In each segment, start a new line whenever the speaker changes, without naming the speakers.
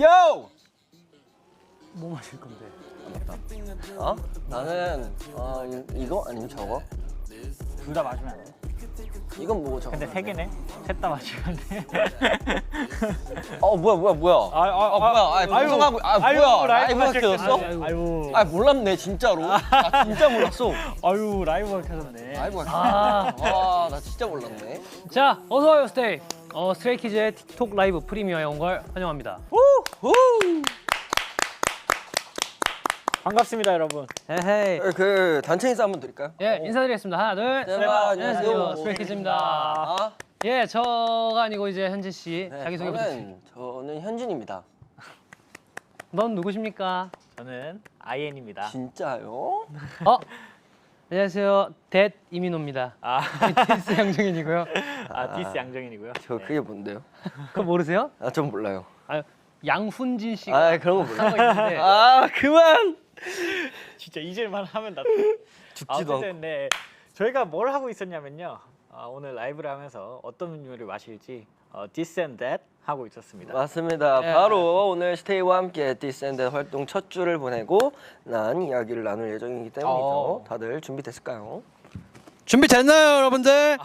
요!
뭐 마실 건데?
어? 나는 이거 아니면 저거?
둘 다 마시면 안 돼?
이건 뭐고 저거?
근데 세 개네? 셋 다 마시면 돼?
뭐야?
뭐야?
방송하고 뭐야? 라이브가 켰어?
아유.
몰랐네 진짜로. 나 진짜 몰랐어.
아유 라이브가 켜졌네.
라이브가 켰어. 나 진짜 몰랐네.
자, 어서 와요, 스테이. 스트레이키즈의 틱톡 라이브 프리미어에 온 걸 환영합니다.
반갑습니다, 여러분.
헤헤이.
그 단체 인사 한번 드릴까요?
예, 인사드리겠습니다. 하나, 둘, 셋. 안녕하세요, 스트레이키즈입니다. 예, 저가 아니고 이제 현지 씨 자기 소개 부탁드립니다.
저는 현진입니다.
넌 누구십니까?
저는 IN입니다.
진짜요?
안녕하세요, 댓 이민호입니다. 디스 양정인이고요.
디스 양정인이고요.
저 그게 뭔데요?
그거 모르세요?
전 몰라요.
양훈진 씨가
그런 거 몰라요.
있는데
그만.
진짜 잊을만 하면 나
죽지도 않고.
네, 저희가 뭘 하고 있었냐면요. 오늘 라이브를 하면서 어떤 음료를 마실지 This and That 하고 있었습니다.
맞습니다.
예.
바로 오늘 스테이와 함께 디스앤드 활동 첫 주를 보내고 난 이야기를 나눌 예정이기 때문이죠. 다들 준비됐을까요?
준비됐나요, 여러분들?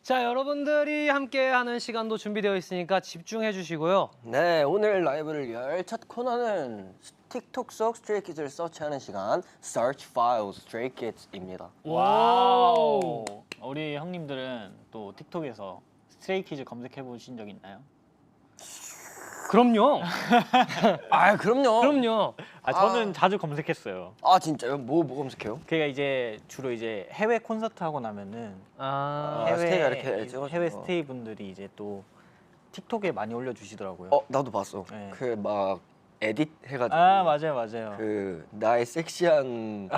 자, 여러분들이 함께하는 시간도 준비되어 있으니까 집중해 주시고요.
네, 오늘 라이브를 열 첫 코너는 틱톡 속 스트레이키즈를 서치하는 시간 Search Files Stray Kids입니다.
와우. 우리 형님들은 또 틱톡에서 스트레이키즈 검색해 보신 적 있나요?
그럼요.
그럼요.
그럼요.
저는 자주 검색했어요.
진짜요? 뭐 검색해요?
그게 이제 주로 이제 해외 콘서트 하고 나면은
스테이가 이렇게 찍어줘서.
해외 스테이 분들이 이제 또 틱톡에 많이 올려주시더라고요.
나도 봤어.
네.
그 막 에딧 해가지고.
맞아요.
그 나의 섹시한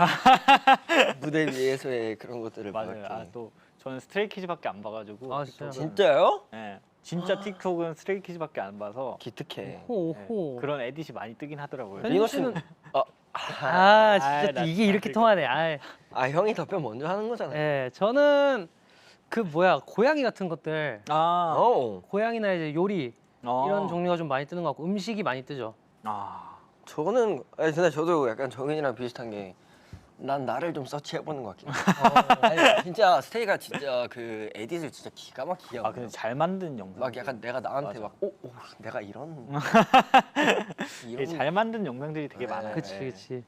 무대 위에서의 그런 것들을
맞아요.
봤기.
또 저는 스트레이키즈밖에 안 봐가지고.
진짜요?
진짜요?
네, 진짜 틱톡은 스트레이키즈밖에 안 봐서
기특해.
호호.
그런 에딧이 많이 뜨긴 하더라고요.
민호 씨는
진짜
나
이게 이렇게 통하네.
형이 답변 먼저 하는 거잖아요.
예, 저는 고양이 같은 것들, 고양이나 이제 요리 이런 종류가 좀 많이 뜨는 것 같고 음식이 많이 뜨죠.
저는 근데 저도 약간 정현이랑 비슷한 게 난 나를 좀 서치해보는 것 같긴 해. 진짜 스테이가 진짜 그 에딧을 진짜 기가 막히게 하고
근데 잘 만든 영상.
막 약간 내가 나한테
맞아.
내가 이런
되게 잘 만든 영상들이 되게
네.
많아요.
그치.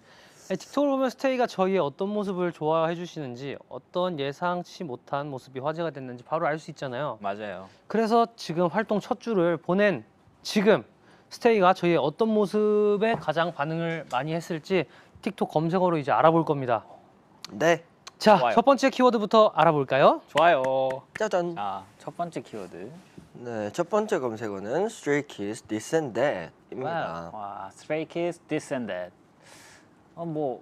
틱톡을 보면 스테이가 저희의 어떤 모습을 좋아해 주시는지, 어떤 예상치 못한 모습이 화제가 됐는지 바로 알 수 있잖아요.
맞아요.
그래서 지금 활동 첫 주를 보낸 지금 스테이가 저희의 어떤 모습에 가장 반응을 많이 했을지 틱톡 검색어로 이제 알아볼 겁니다.
네.
자,
좋아요.
첫 번째 키워드부터 알아볼까요?
좋아요.
짜잔.
첫 번째 키워드.
네, 첫 번째 검색어는 Stray Kids This and That입니다.
와, Stray Kids This and That.
뭐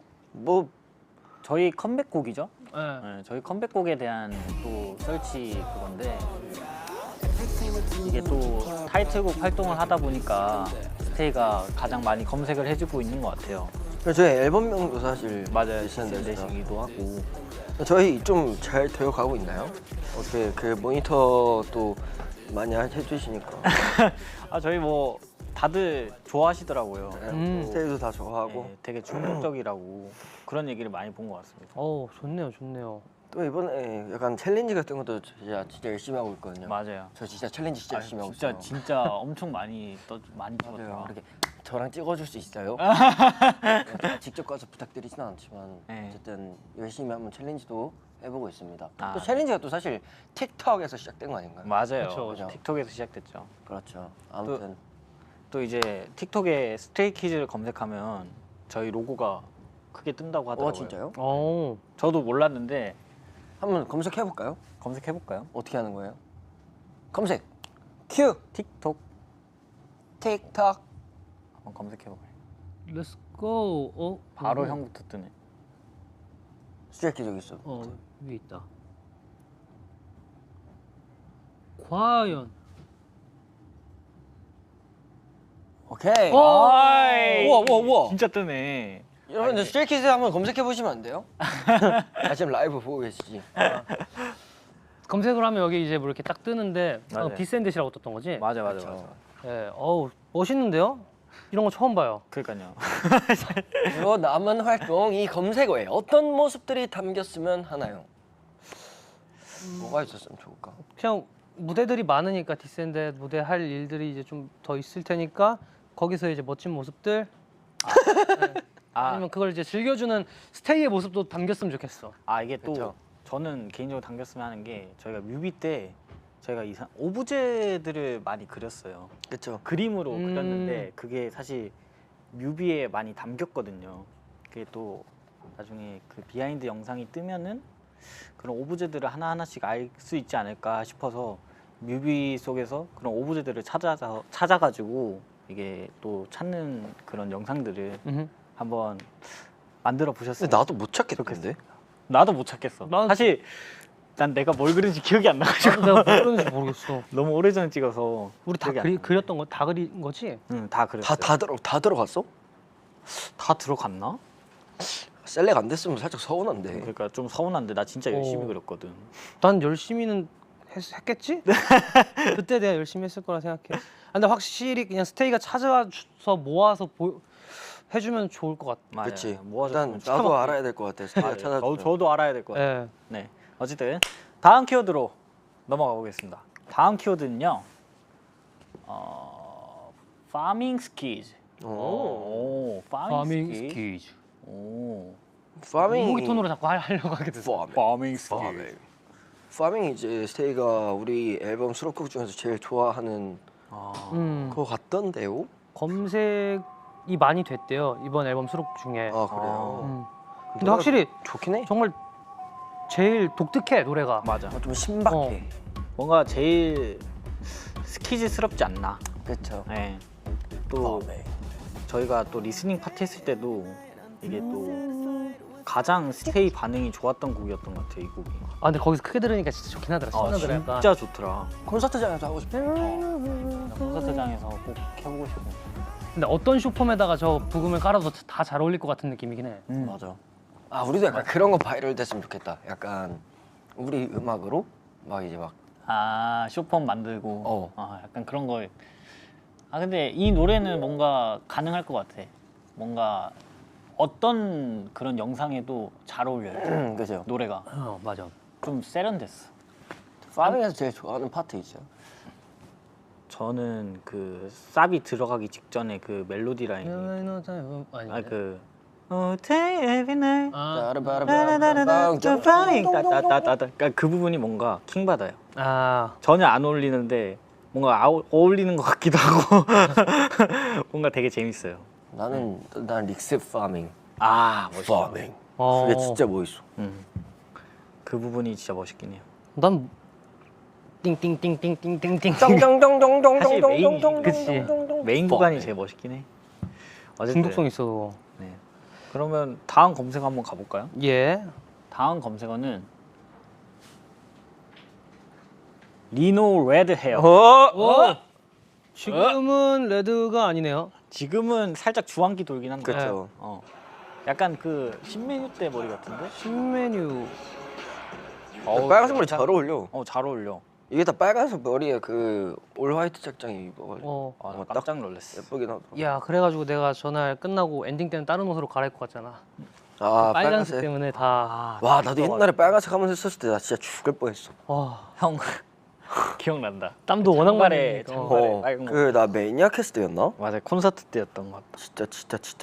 저희 컴백곡이죠?
네.
네, 저희 컴백곡에 대한 또 설치 그건데 이게 또 타이틀곡 활동을 하다 보니까 스테이가 가장 많이 검색을 해주고 있는 것 같아요.
저희 앨범명도 사실
맞아요.
This and That이라.
디스앤데이기도 하고.
저희 좀 잘 되어 가고 있나요? 어떻게 그 모니터도 많이 해주시니까.
저희 뭐 다들 좋아하시더라고요.
스테이도 다 좋아하고.
네, 되게 중독적이라고 그런 얘기를 많이 본 것 같습니다.
좋네요.
또 이번에 약간 챌린지 같은 것도 진짜 열심히 하고 있거든요.
맞아요.
저 진짜 챌린지 진짜 열심히 하고 있어요.
진짜 엄청 많이
맞아요.
찍었어요.
이렇게 저랑 찍어줄 수 있어요? 직접 가서 부탁드리진 않지만
네.
어쨌든 열심히 한번 챌린지도 해보고 있습니다.
아,
또 챌린지가 또 사실 틱톡에서 시작된 거 아닌가요?
맞아요.
그쵸.
틱톡에서 시작됐죠.
그렇죠. 아무튼
또 이제 틱톡에 스트레이키즈를 검색하면 저희 로고가 크게 뜬다고 하더라고요.
진짜요?
저도 몰랐는데
한번 검색해 볼까요?
검색해 볼까요?
어떻게 하는 거예요? 검색 큐
틱톡
틱톡
한번 검색해 볼까요?
Let's go.
바로 형부터 뜨네.
스트레이키 저기 있어.
위에 있다. 과연.
오케이.
어이.
우와.
진짜 뜨네.
여러분들 스트레이키즈 한번 검색해 보시면 안 돼요? 지금 라이브 보고 계시지?
검색을 하면 여기 이제 뭐 이렇게 딱 뜨는데
맞아요.
디센듯이라고 떴던 거지?
맞아.
예, 어우 멋있는데요? 이런 거 처음 봐요.
그러니까요.
그리고 남은 활동 이 검색어에 어떤 모습들이 담겼으면 하나요? 뭐가 있었으면 좋을까?
그냥 무대들이 많으니까 디센데 무대 할 일들이 이제 좀 더 있을 테니까 거기서 이제 멋진 모습들 아니면 그걸 이제 즐겨주는 스테이의 모습도 담겼으면 좋겠어.
이게 또
그쵸.
저는 개인적으로 담겼으면 하는 게 저희가 뮤비 때 저희가 오브제들을 많이 그렸어요.
그렇죠.
그림으로 그렸는데 그게 사실 뮤비에 많이 담겼거든요. 그게 또 나중에 그 비하인드 영상이 뜨면은 그런 오브제들을 하나하나씩 알 수 있지 않을까 싶어서 뮤비 속에서 그런 오브제들을 찾아가지고 이게 또 찾는 그런 영상들을 한번 만들어
근데
보셨으면
나도 못 찾겠던데.
나도 못 찾겠어.
나는-
사실 난 내가 뭘 그린지 기억이 안 나가지고
내가 뭐 그런지 모르겠어.
너무 오래전에 찍어서
우리 다
기억이 안 나.
그렸던 거 다 그린 거지?
응, 다 그렸어요.
다 들어갔어?
다 들어갔나?
셀렉 안 됐으면 살짝 서운한데.
그러니까 좀 서운한데 나 진짜 열심히
어.
그렸거든.
난 열심히는 했겠지? 그때 내가 열심히 했을 거라 생각해. 근데 확실히 그냥 스테이가 찾아와서 모아서 해주면 좋을 것 같아.
맞아요.
그렇지.
모아서
일단 나도 알아야 될 것 같아. 스테이가 찾아.
저도 알아야 될 것 같아요.
예.
네. 어쨌든 다음 키워드로 넘어가 보겠습니다. 다음 키워드는요. 파밍 스키즈. 오, 파밍 스키즈.
스키즈.
오.
파밍.
모기 톤으로 자꾸 하려고 하게 됐어.
파밍
파밍. 파밍 이제 스테이가 우리 앨범 수록곡 중에서 제일 좋아하는 거 같던데요?
검색이 많이 됐대요 이번 앨범 수록 중에.
아 그래요.
근데 확실히
좋긴 해.
정말 제일 독특해 노래가.
맞아.
좀 신박해.
뭔가 제일 스키즈스럽지 않나.
그렇죠.
네. 또 저희가 또 리스닝 파티 했을 때도 이게 또 가장 스테이 반응이 좋았던 곡이었던 것 같아요, 이 곡이.
아 근데 거기서 크게 들으니까 진짜 좋긴 하더라. 시원하더라 약간.
진짜 좋더라.
콘서트장에서 하고 싶어.
콘서트장에서 꼭 해보고 싶어.
근데 어떤 쇼폼에다가 저 부금을 깔아도 다 잘 어울릴 것 같은 느낌이긴 해.
맞아.
아 우리도 약간 그런 거 바이럴 됐으면 좋겠다. 약간 우리 음악으로 막 이제 막
쇼폼 만들고.
어.
약간 그런 거. 근데 이 노래는 뭔가 가능할 것 같아. 뭔가 어떤 그런 영상에도 잘 어울려요.
그죠.
노래가
맞아.
좀 세련됐어.
파밍에서 제일 좋아하는 파트 있죠.
저는 그 쌉이 들어가기 직전에 그 멜로디 라인이
아니
그 Day every night 그러니까 그 부분이 뭔가 킹 받아요. 전혀 안 어울리는데 뭔가 어울리는 것 같기도 하고 뭔가 되게 재밌어요.
난 릭스 파밍.
멋있어.
파밍. 그게 진짜 멋있어.
그 부분이 진짜 멋있긴 해요.
난 띵띵띵띵띵띵띵.
사실
그치.
메인 구간이 제일 멋있긴 해. 어쨌든
중독성 있어.
네. 그러면 다음 검색 한번 가볼까요?
예.
다음 검색어는 리노 레드 헤어.
지금은 레드가 아니네요.
지금은 살짝 주황기 돌긴 한데.
그쵸.
약간 그 신메뉴 때 머리 같은데?
신메뉴.
빨간색 머리 잘 어울려.
잘 어울려.
이게 다 빨간색 머리에 그 올 화이트 책장이 입어가지고
나
딱
깜짝 놀랐어.
예쁘긴 하더라.
야 그래가지고 내가 전날 끝나고 엔딩 때는 다른 옷으로 갈아입고 갔잖아. 빨간색 때문에 다.
와 나도 옛날에 빨간색 하면서 했었을 때 나 진짜 죽을 뻔했어.
와
형 기억난다.
땀도 워낙 많이
장발에
흘리니까.
장발에 빨간 거.
그나 매니악 했을 때였나?
맞아 콘서트 때였던 것 같다.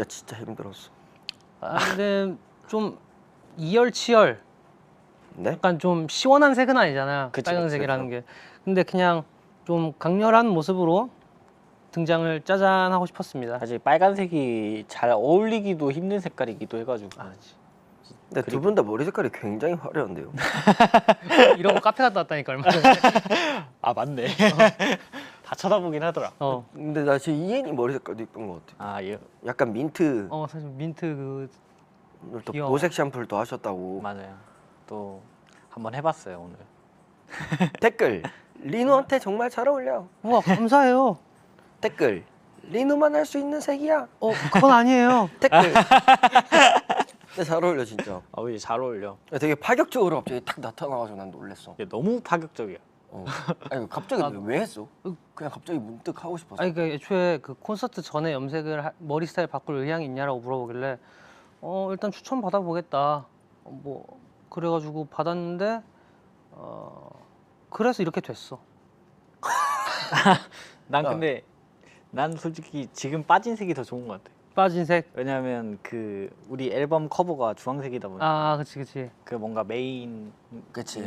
진짜 힘들었어.
근데 좀 이열치열.
네?
약간 좀 시원한 색은 아니잖아.
그치,
빨간색이라는 게. 근데 그냥 좀 강렬한 모습으로 등장을 짜잔 하고 싶었습니다.
사실 빨간색이 잘 어울리기도 힘든 색깔이기도 해가지고.
근데 두 분 다 머리 색깔이 굉장히 화려한데요.
이러고 카페 갔다 왔다니까 얼마 전에.
맞네. 다 쳐다보긴 하더라.
근데 나 지금 이엔이 머리 색깔도 이쁜 것 같아.
예.
약간 민트.
사실 민트
오늘 또
귀여워.
보색 샴푸를 또 하셨다고.
맞아요. 또 한번 해봤어요 오늘.
댓글 리노한테 정말 잘 어울려.
우와 감사해요.
댓글 리노만 할 수 있는 색이야.
그건 아니에요.
댓글 근데 잘 어울려 진짜.
이제 잘 어울려.
되게 파격적으로 갑자기 탁 나타나가지고 난 놀랬어.
얘 너무 파격적이야.
아니 갑자기 왜 했어? 그냥 갑자기 문득 하고 싶어서.
아니 그 애초에 그 콘서트 전에 머리 스타일 바꿀 의향이 있냐라고 물어보길래 일단 추천 받아보겠다. 뭐 그래가지고 받았는데 그래서 이렇게 됐어.
난 근데 난 솔직히 지금 빠진 색이 더 좋은 것 같아.
빠진 색.
왜냐면 그 우리 앨범 커버가 주황색이다 보니까
그치.
그 뭔가 메인
그치.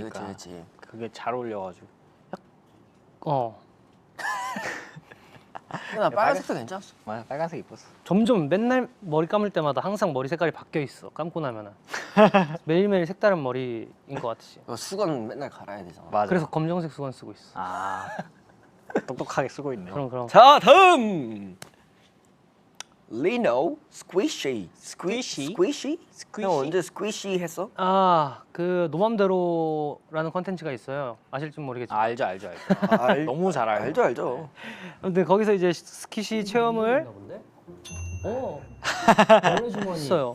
그게 잘 어울려가지고.
근데 나 빨간색도 괜찮았어.
맞아, 빨간색 이뻤어.
점점 맨날 머리 감을 때마다 항상 머리 색깔이 바뀌어 있어. 감고 나면은 매일매일 색다른 머리인 것 같지.
수건 맨날 갈아야 되잖아.
맞아.
그래서 검정색 수건 쓰고 있어.
똑똑하게 쓰고 있네.
그럼.
자 다음 리노 스퀴시.
스퀴시?
형 언제 스퀴시 했어?
그 노맘대로라는 컨텐츠가 있어요. 아실지 모르겠지만.
알죠. 너무 잘 알죠.
알죠.
근데 거기서 이제 스키시 체험을 했어요.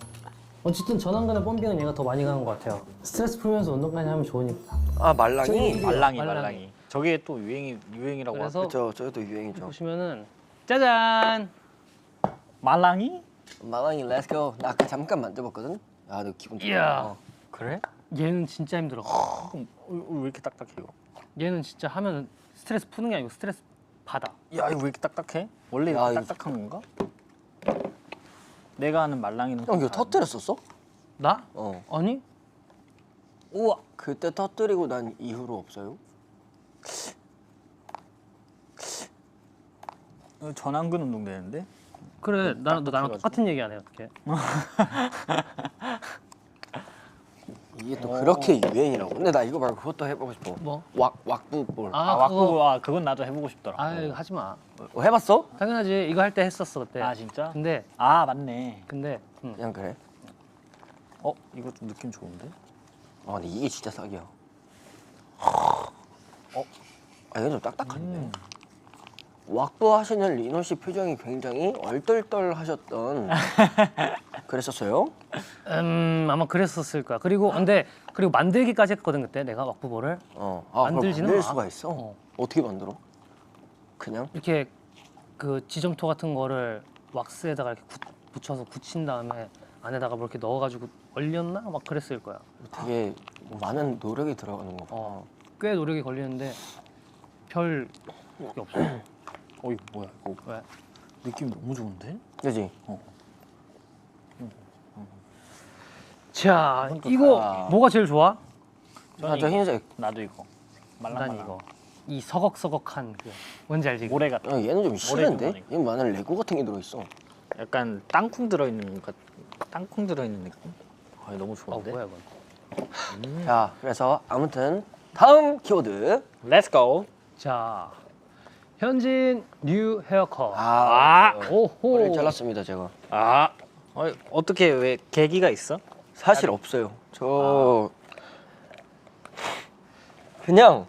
어쨌든 전환근에 펌핑은 얘가 더 많이 가는 것 같아요. 스트레스 풀면서 운동까지 하면 좋으니까.
말랑이.
말랑이. 저게 또 유행이라고
그래서
그렇죠. 저것도 유행이죠.
보시면은 짜잔.
말랑이?
말랑이 렛츠고. 나 아까 잠깐 만져봤거든. 너 기분 좋다.
이야.
그래?
얘는 진짜 힘들어.
그럼 왜 이렇게 딱딱해 이거?
얘는 진짜 하면 스트레스 푸는 게 아니고 스트레스 받아.
야 이거 왜 이렇게 딱딱해? 원래
야,
이렇게
이거-
딱딱한 건가? 내가 아는 말랑이는
형 이거
좀
터뜨렸었어?
나? 아니?
우와. 그때 터뜨리고 난 이후로 없어요?
다른데? 전완근 운동 되는데?
그래 나랑
딱딱해가지고.
똑같은 얘기 안 해 어떻게?
이게 또 그렇게 유행이라고. 근데 나 이거 말고 그것도 해보고 싶어.
뭐?
왁부볼.
그건 나도 해보고 싶더라.
이거 하지 마.
해봤어?
당연하지. 이거 할 때 했었어 그때.
진짜?
근데
맞네.
그냥 그래.
이거 좀 느낌 좋은데?
근데 이게 진짜 싹이야. 이건 좀 딱딱한데. 왁부 하시는 리노 씨 표정이 굉장히 얼떨떨 하셨던 그랬었어요?
아마 그랬었을 거야. 그리고 만들기까지 했거든 그때 내가 왁부볼을. 만들지는
만들
마.
수가 있어?
어.
어떻게 만들어? 그냥?
이렇게 그 지점토 같은 거를 왁스에다가 이렇게 붙여서 굳힌 다음에 안에다가 뭐 이렇게 넣어가지고 얼렸나 막 그랬을 거야.
되게 많은 노력이 들어가는 거 봐.
꽤 노력이 걸리는데 별 그게 없어.
이거 뭐야 이거?
왜?
느낌 너무 좋은데?
그지?
자
이건 또
이거
다-
뭐가 제일 좋아?
저 흰색.
나도 이거.
난
말랑말랑.
이거 이 서걱서걱한 그 뭔지 알지?
모래 같아.
얘는 좀 싫은데?
모래주머니.
얘는 많은 레고 같은 게 들어있어.
약간 땅콩 들어있는 느낌? 너무
어
좋은데?
뭐야 이건?
자, 그래서 아무튼 다음 키워드.
Let's go.
자 현진 뉴 헤어컷.
머리를
오호.
잘랐습니다, 제가.
어떻게 왜 계기가 있어?
사실 없어요. 저 그냥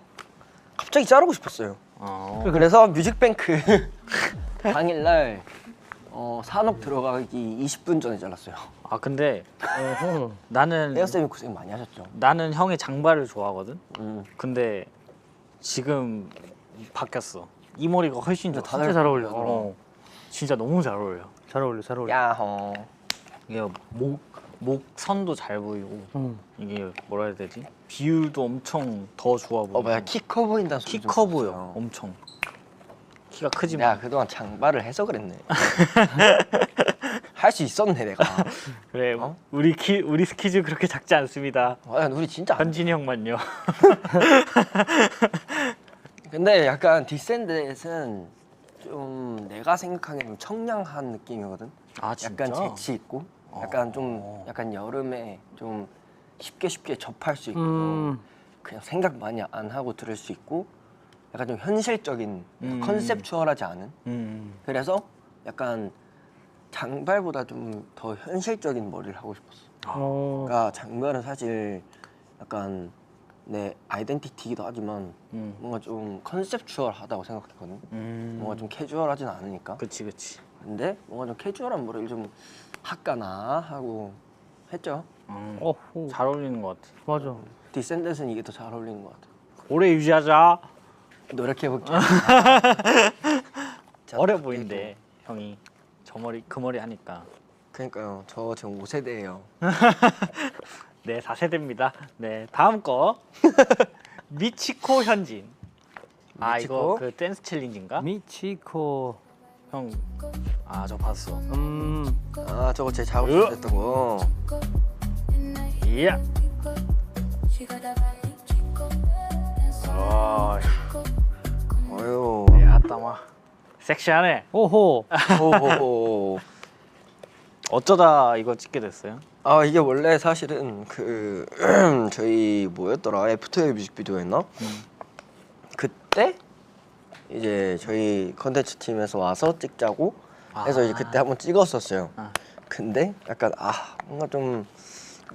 갑자기 자르고 싶었어요. 그래서 뮤직뱅크 당일날 산업 들어가기 20분 전에 잘랐어요.
근데 나는
헤어쌤이 고생 많이 하셨죠.
나는 형의 장발을 좋아하거든.
음.
근데 지금 바뀌었어. 이 머리가 훨씬 좋아.
진짜 잘 어울려.
진짜 너무 잘 어울려.
잘 어울려 잘 어울려.
야호.
이게 목선도 잘 보이고 이게 뭐라 해야 되지? 비율도 엄청 더 좋아 보이고.
맞아. 키 커 보인다는 소리
키
좀
커
들었어요.
보여. 엄청. 키가 크지만.
내가 그동안 장발을 해서 그랬네. 할 수 있었네 내가.
그래. 우리 스키즈 그렇게 작지 않습니다.
우리 진짜 안
현진이 형만요.
근데 약간 디센데스는 좀 내가 생각하기에는 청량한 느낌이거든. 약간 재치 있고, 약간 좀 약간 여름에 좀 쉽게 접할 수 있고, 그냥 생각 많이 안 하고 들을 수 있고, 약간 좀 현실적인, 컨셉추얼하지 않은. 그래서 약간 장발보다 좀 더 현실적인 머리를 하고 싶었어. 그러니까 장발은 사실 약간 내 아이덴티티이기도 하지만 뭔가 좀 컨셉추얼하다고 생각했거든. 뭔가 좀 캐주얼하진 않으니까.
그치.
근데 뭔가 좀 캐주얼한 머리를 좀 할까나 하고 했죠.
어후.
잘 어울리는 것 같아.
맞아.
디센더스는 이게 더 잘 어울리는 것 같아.
오래 유지하자.
노력해볼게.
어려 보인대 형이. 저 머리 그 머리 하니까.
그러니까요. 저 지금 5세대예요.
네 4세대입니다. 네 다음 거 미치코 현진. 아 이거
미치코?
그 댄스 챌린지인가?
미치코.
형. 아 저 봤어.
아 저거 제 작업실 했던 거.
이야.
어휴.
야 따마. 섹시하네.
오호.
오호호.
어쩌다 이거 찍게 됐어요?
아 이게 원래 사실은 그 저희 뭐였더라 애프터의 뮤직비디오였나? 그때 이제 저희 컨텐츠 팀에서 와서 찍자고 해서 이제 그때 한번 찍었었어요.
아.
근데 약간 뭔가 좀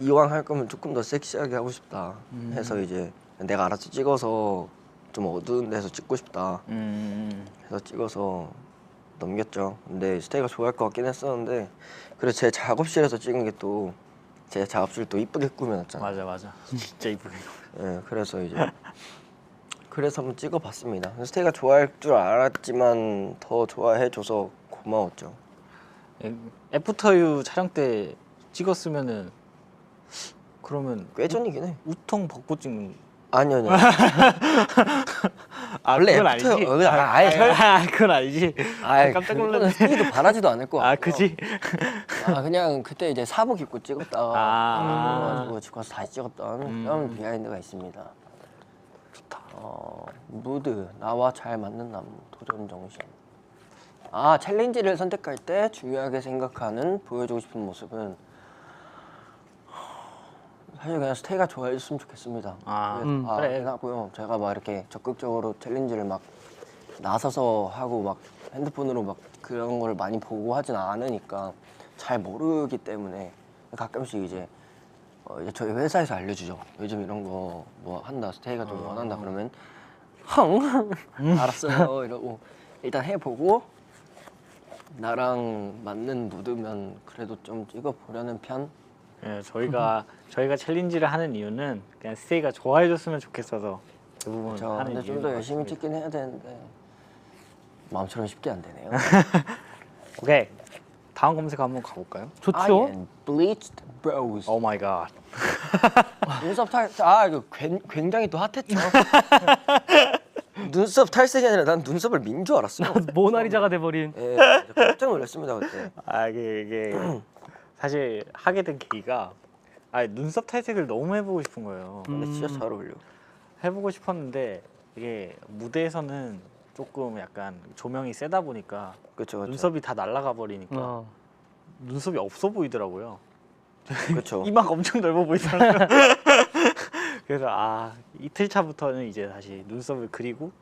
이왕 할 거면 조금 더 섹시하게 하고 싶다 해서 이제 내가 알아서 찍어서 좀 어두운 데서 찍고 싶다 해서 찍어서 넘겼죠. 근데 스테이가 좋아할 것 같긴 했었는데 그래서 제 작업실에서 찍은 게 또 제 작업실 또 이쁘게 꾸며놨잖아요.
맞아. 진짜 이쁘게.
네, 그래서 이제 그래서 한번 찍어봤습니다. 스테이가 좋아할 줄 알았지만 더 좋아해줘서 고마웠죠.
애프터유 촬영 때 찍었으면은 그러면
꽤 전이긴 해.
우통 벗고 찍는.
아니요.
그건
원래 애프터
아니지. 그건 아니지. 깜짝 놀랐네.
스테이도 바라지도 않을 거 같아요.
그지.
그냥 그때 이제 사복 입고 찍었다가 그래가지고 집 가서 다시 찍었던 그런 비하인드가 있습니다.
좋다.
무드 나와 잘 맞는 남 도전 정신. 챌린지를 선택할 때 중요하게 생각하는 보여주고 싶은 모습은 사실 그냥 스테이가 좋아해줬으면 좋겠습니다.
그래.
하고요. 제가 막 이렇게 적극적으로 챌린지를 막 나서서 하고 막 핸드폰으로 막 그런 거를 많이 보고 하진 않으니까 잘 모르기 때문에 가끔씩 이제 저희 회사에서 알려주죠. 요즘 이런 거 뭐 한다, 스테이가 좀 원한다 그러면 알았어요 이러고 일단 해보고 나랑 맞는 무드면 그래도 좀 찍어보려는 편.
예, 저희가 챌린지를 하는 이유는 그냥 스테이가 좋아해줬으면 좋겠어서 대부분 하는
근데 좀
이유인
더
것
열심히
같습니다.
찍긴 해야 되는데 마음처럼 쉽게 안 되네요.
오케이 다음 검색 한번 가볼까요?
좋죠.
Bleached brows.
오 마이 갓.
눈썹 이거 굉장히 또 핫했죠. 눈썹 탈색이 아니라 난 눈썹을 민 줄 알았어.
모나리자가 돼버린.
예, 깜짝 놀랐습니다 그때.
이게 사실 하게 된 계기가 눈썹 탈색을 너무 해보고 싶은 거예요.
근데 진짜 잘 어울려.
해보고 싶었는데 이게 무대에서는 조금 약간 조명이 세다 보니까
그렇죠.
눈썹이 다 날아가 버리니까 눈썹이 없어 보이더라고요.
그렇죠.
이마가 엄청 넓어 보이더라고요. 그래서 이틀 차부터는 이제 다시 눈썹을 그리고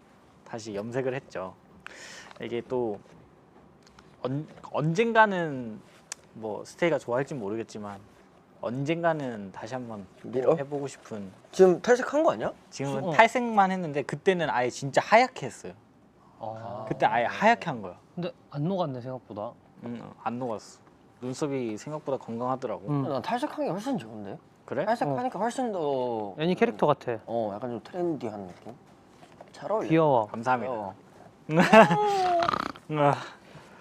다시 염색을 했죠. 이게 또 언젠가는 뭐 스테이가 좋아할지 모르겠지만 언젠가는 다시 한번
밀어?
해보고 싶은.
지금 탈색한 거 아니야?
지금은 탈색만 했는데 그때는 아예 진짜 하얗게 했어요. 그때 아예 하얗게 한 거야.
근데 안 녹았네 생각보다.
안 녹았어. 눈썹이 생각보다 건강하더라고.
난 탈색한 게 훨씬 좋은데.
그래?
탈색하니까 훨씬 더
애니 캐릭터 같아.
약간 좀 트렌디한 느낌. 잘 어울려.
귀여워.
감사합니다.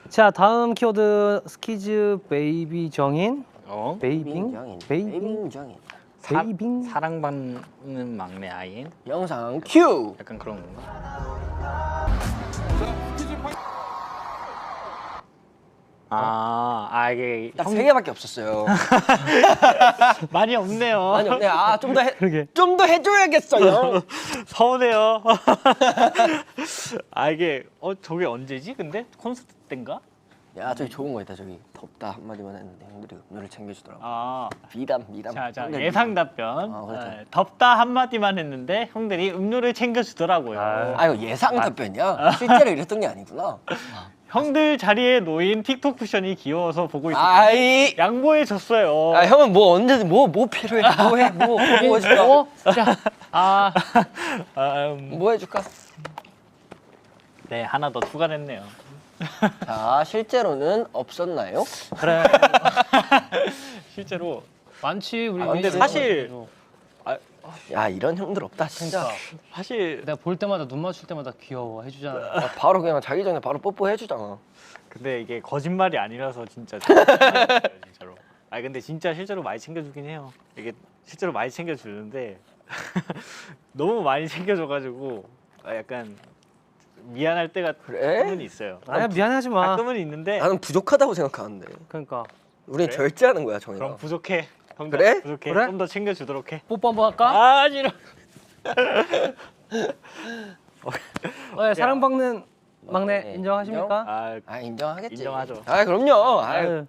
자 다음 키워드 스키즈 베이비 정인.
베이빙
베이빙
정인.
베이빙.
사랑받는 막내 아이인
영상 큐.
약간 그런 건가? 이게
딱 세 개밖에 없었어요.
많이 없네요.
아니 없네.
그러게.
좀 더 해줘야겠어요.
서운해요. 이게 저게 언제지? 근데 콘서트 때인가?
야 저기 좋은 거 있다 저기. 덥다 한마디만 했는데 형들이 음료를 챙겨주더라고. 미담.
자
형들
예상 답변.
그렇죠.
덥다 한마디만 했는데 형들이 음료를 챙겨주더라고요.
이거 예상 답변이야. 실제로 이랬던 게 아니구나.
형들 자리에 놓인 틱톡 쿠션이 귀여워서 보고 있었는데
아이.
양보해 줬어요.
형은 뭐 언제든 뭐 필요해? 뭐 해줄까?
자,
뭐 해줄까?
네 하나 더 추가됐네요.
자 실제로는 없었나요?
그래.
실제로
많지 우리.
근데
위에서.
사실
야 이런 형들 없다 진짜.
사실
내가 볼 때마다 눈 맞출 때마다 귀여워 해주잖아.
바로 그냥 자기 전에 바로 뽀뽀해 주잖아.
근데 이게 거짓말이 아니라서 진짜 진짜로. 근데 진짜 실제로 많이 챙겨주긴 해요. 이게 실제로 많이 챙겨주는데 너무 많이 챙겨줘가지고 약간 미안할 때가
그래?
가끔은 있어요.
아니야 미안하지 마.
가끔은 있는데
나는 부족하다고 생각하는데.
그러니까
우린
그래?
절제하는 거야 정이가.
그럼 부족해. 형들,
그래?
부족해.
그래?
좀 더 챙겨주도록 해.
뽀뽀 한번 할까?
아 싫어.
네, 사랑받는 막내
네,
인정하십니까?
인정하겠지.
인정하죠.
그럼요.
아유.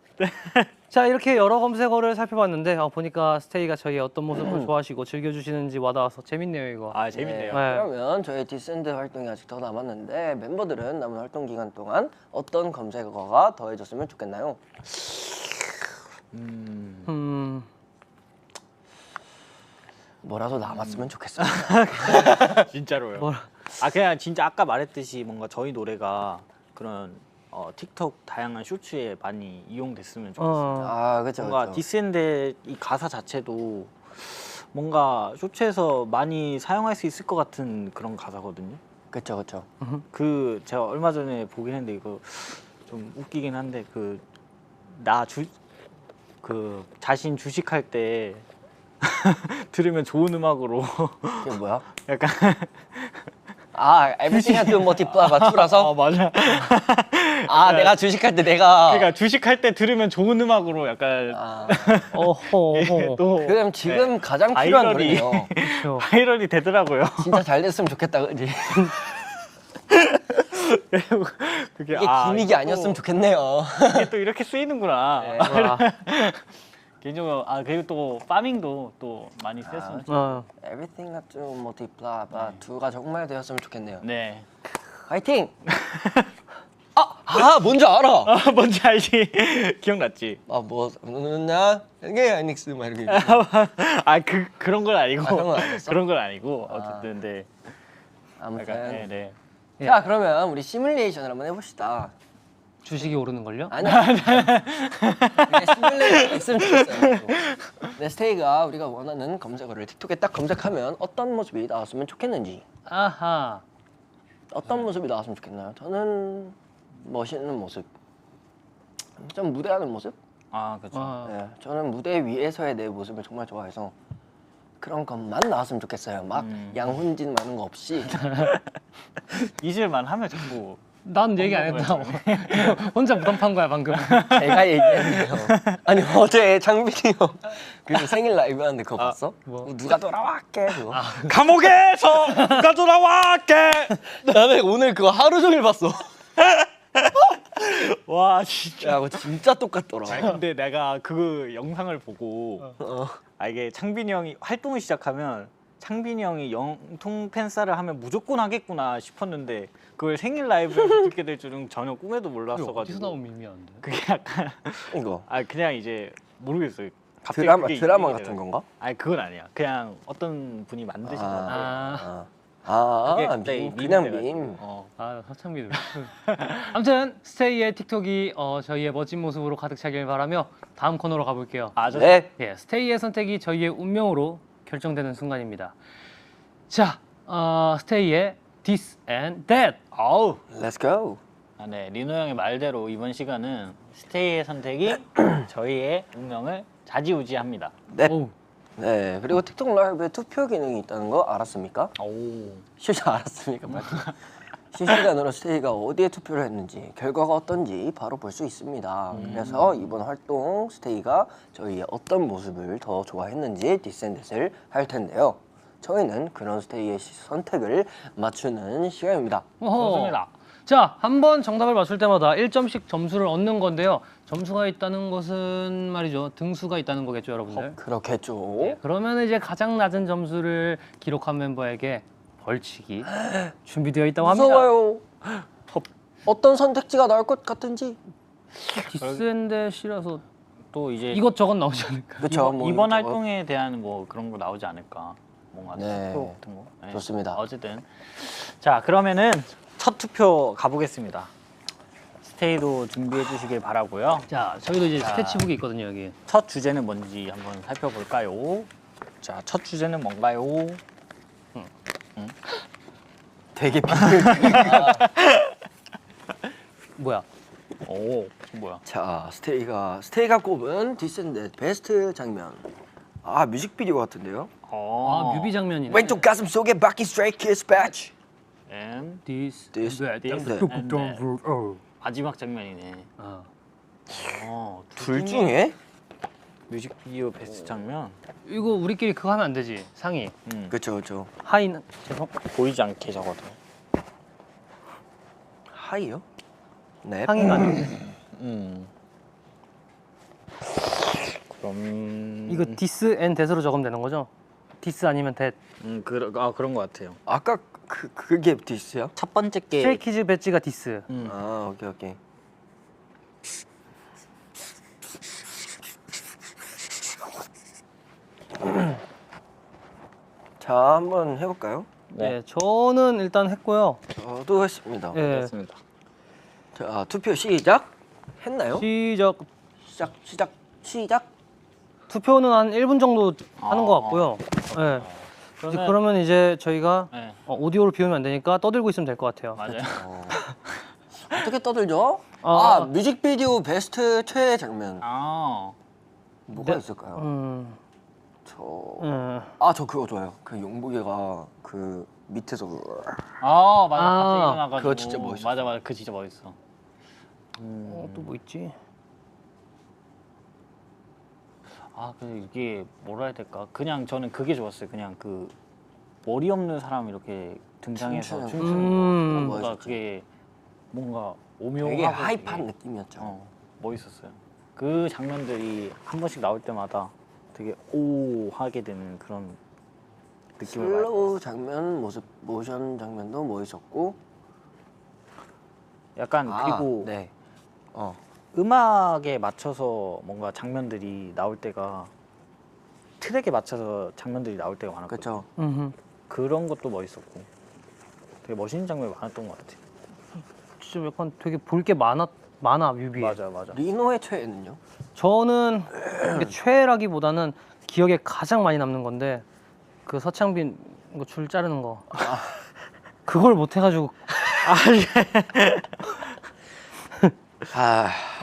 자 이렇게 여러 검색어를 살펴봤는데 보니까 스테이가 저희의 어떤 모습을 좋아하시고 즐겨주시는지 와닿아서 재밌네요 이거.
재밌네요.
네.
그러면 저희 디센드 활동이 아직 더 남았는데 멤버들은 남은 활동 기간 동안 어떤 검색어가 더해졌으면 좋겠나요? 뭐라도 남았으면 좋겠어요.
진짜로요.
뭐라-
그냥 진짜 아까 말했듯이 뭔가 저희 노래가 그런 틱톡 다양한 쇼츠에 많이 이용됐으면 좋겠어요.
그렇죠.
뭔가 디스앤드 이 가사 자체도 뭔가 쇼츠에서 많이 사용할 수 있을 것 같은 그런 가사거든요.
그렇죠.
그 제가 얼마 전에 보긴 했는데 이거 좀 웃기긴 한데 그 자신 주식할 때 들으면 좋은 음악으로
이게 뭐야?
약간
everything has to multiply by 2라서?
맞아.
내가 주식할 때 내가
그러니까 주식할 때 들으면 좋은 음악으로 약간
어허.
또
그럼 지금 가장 필요한
바이럴이-
노래네요.
그렇죠.
바이럴이 되더라고요.
진짜 잘 됐으면 좋겠다, 그지?
그게
이게 기믹이 아니었으면 좋겠네요.
이게 또 이렇게 쓰이는구나.
네.
와.
개인적으로 그리고 또 파밍도 또 많이 쓰였으면 좋겠어요.
Everything has to multiply by 2가 정말 되었으면 좋겠네요.
네.
화이팅! 뭔지 알아.
뭔지 알지? 기억났지?
이게 아닉스 막 이렇게.
그런 건 아니고
그런 건 아니었어?
그런 건 아니고 어쨌든 네.
아무튼.
약간, 네.
자, 그러면 우리 시뮬레이션을 한번 해봅시다.
주식이 오르는 걸요?
아니야. 시뮬레이션 했으면 좋겠어요. 네, 스테이가 우리가 원하는 검색어를 틱톡에 딱 검색하면 어떤 모습이 나왔으면 좋겠는지.
아하.
어떤 모습이 나왔으면 좋겠나요? 저는 멋있는 모습. 좀 무대하는 모습?
그렇죠.
네, 저는 무대 위에서의 내 모습을 정말 좋아해서 그런 것만 나왔으면 좋겠어요. 막 양훈진 많은 거 없이.
잊을만 하면 자꾸
난 얘기 안 했다고. 혼자 부담 판 거야 방금.
제가 얘기했네요. 아니 어제 창빈이 형 그 생일 라이브 하는데 그거 봤어?
뭐?
누가 돌아왔게 그거.
감옥에서 누가 돌아왔게.
나는 오늘 그거 하루 종일 봤어.
와 진짜.
야, 그거 진짜 똑같더라.
근데 내가 그 영상을 보고 이게 창빈이 형이 활동을 시작하면 창빈이 형이 영통 팬싸를 하면 무조건 하겠구나 싶었는데 그걸 생일 라이브에서 듣게 될 줄은 전혀 꿈에도 몰랐어가지고.
어디서 나온 밈이었는데?
그게 약간
이거
그냥 이제 모르겠어요. 갑자기
드라마
그게
드라마
인식이
같은
돼가지고.
건가?
그건 아니야. 그냥 어떤 분이 만드신 건데. 그게 갑자기
밈, 그냥
밈이
밈.
돼가지고.
서창빈. 아무튼 스테이의 틱톡이 저희의 멋진 모습으로 가득 차길 바라며 다음 코너로 가볼게요.
네.
예, 스테이의 선택이 저희의 운명으로 결정되는 순간입니다. 자, 스테이의 This and That.
아우.
Let's go.
네, 리노 형의 말대로 이번 시간은 스테이의 선택이 저희의 운명을 좌지우지합니다.
네.
오.
네. 그리고 틱톡 라이브에 투표 기능이 있다는 거 알았습니까?
오.
실제 알았습니까? 실시간으로 스테이가 어디에 투표를 했는지 결과가 어떤지 바로 볼 수 있습니다. 그래서 이번 활동 스테이가 저희의 어떤 모습을 더 좋아했는지 디센댓을 할 텐데요. 저희는 그런 스테이의 선택을 맞추는 시간입니다.
좋습니다.
자, 한 번 정답을 맞출 때마다 1점씩 점수를 얻는 건데요. 점수가 있다는 것은 말이죠. 등수가 있다는 거겠죠, 여러분들.
그렇겠죠.
네, 그러면 이제 가장 낮은 점수를 기록한 멤버에게 벌칙이 준비되어 있다고 합니다.
무서워요. 어떤 선택지가 나올 것 같은지.
디스앤댓이라서
또 이제
이것저것 나오지 않을까?
그렇죠.
이번 활동에 대한 뭐 그런 거 나오지 않을까. 뭔가
네.
투표 같은 거. 네.
좋습니다.
어쨌든 자 그러면은 첫 투표 가보겠습니다. 스테이도 준비해 주시길 바라고요.
자, 저희도 이제
자.
스케치북이 있거든요 여기.
첫 주제는 뭔지 한번 살펴볼까요? 자, 첫 주제는 뭔가요?
되게
뭐야?
오, 뭐야?
자, 스테이가 꼽은 디센드 베스트 장면. 아, 뮤직비디오 같은데요?
아, 뮤비 장면이네.
왼쪽 가슴 속에 바퀴 스트레이트 키스 패치.
And
This,
This,
that,
this,
that,
that.
that.
마지막 장면이네.
어.
둘 중에?
뮤직비디오 베스트 장면.
이거 우리끼리 그거 하면 안 되지. 상의.
그쵸, 그쵸.
하이는 죄송.
보이지 않게 적어도.
하이요? 네.
상의가 아니고.
그럼
이거 디스 앤 데스로 적으면 되는 거죠? 디스 아니면 데.
그런 것 같아요.
아까 그게 디스야?
첫 번째 게
스트레이키즈 배지가 디스.
아, 오케이, 오케이. 자, 한번 해볼까요?
네. 저는 일단 했고요.
저도 했습니다.
예.
맞습니다.
자, 투표 시작. 했나요?
시작.
시작.
투표는 한 1분 정도 하는 것
아.
같고요. 네.
그러면
그러면 이제 저희가
네,
오디오를 비우면 안 되니까 떠들고 있으면 될 것 같아요.
맞아요.
어떻게 떠들죠?
아.
뮤직비디오 베스트 최애 장면. 뭐가
네.
있을까요? 저
음.
그거 좋아요. 그 용복이가 그 밑에서
맞아.
아,
갑자기 일어나가지고.
그거 진짜 멋있었어.
맞아. 그거 진짜 멋있어.
또 뭐 있지?
근데 이게 뭐라 해야 될까? 그냥 저는 그게 좋았어요. 그냥 그 머리 없는 사람 이렇게 등장해서
춤추는
춤추는 거. 뭔가
멋있었죠.
그게 뭔가 오묘하고
되게 하이판
되게,
느낌이었죠.
멋있었어요. 그 장면들이 한 번씩 나올 때마다 되게 오 하게 되는 그런 느낌을 많이
슬로우 장면, 모션 장면도 멋있었고.
약간 그리고
네.
음악에 맞춰서 뭔가 장면들이 나올 때가 트랙에 맞춰서 장면들이 나올 때가 많았거든요.
그렇죠.
그런 것도 멋있었고 되게 멋있는 장면이 많았던 것 같아요.
진짜 약간 되게 볼 게 많아 뮤비에.
맞아.
리노의 최애는요?
저는 이게 최애라기보다는 기억에 가장 많이 남는 건데 그 서창빈 이거 줄 자르는 거. 그걸 못 해가지고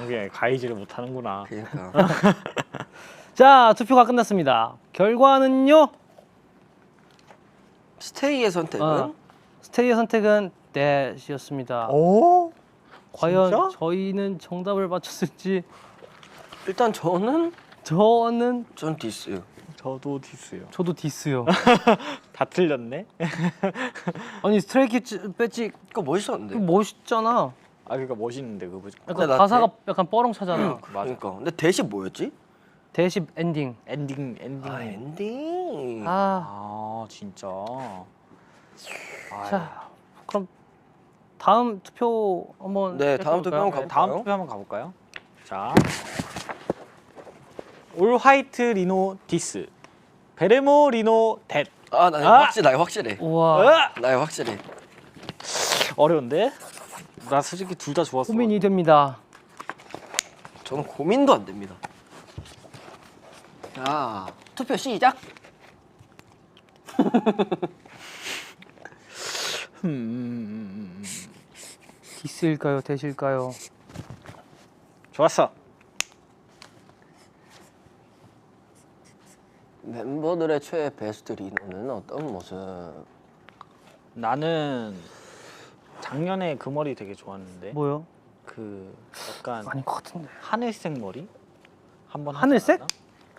이게 가이즈를 못 하는구나.
그러니까.
자 투표가 끝났습니다. 결과는요.
스테이의 선택은
스테이의 선택은 넷이었습니다.
오?
과연
진짜?
저희는 정답을 맞췄을지.
일단 저는
전
디스.
저도 디스요.
저도 디스요.
다 틀렸네.
아니 스트레이키즈 배지
그거 멋있었는데.
멋있잖아.
그러니까 멋있는데 그거.
약간
근데 나
가사가 약간 뻐렁차잖아.
그러니까. 근데 대시 뭐였지?
대시 엔딩.
엔딩.
엔딩.
진짜.
자, 그럼 다음 투표 한번.
네, 다음 투표 한번
시작해볼까요?
다음 투표 한번 가볼까요? 자, 올 화이트 리노 디스, 베레모 리노 댓.
나이 확실해.
우와,
나이 확실해.
어려운데? 나 솔직히 둘 다 좋았어.
고민이 됩니다.
저는 고민도 안 됩니다. 자, 투표 시작.
디스일까요, 대실까요?
좋았어.
멤버들의 최애 베스트 리노는 어떤 모습?
나는 작년에 그 머리 되게 좋았는데.
뭐요?
그 약간
아닌 것 같은데.
하늘색 머리? 한번
하늘색?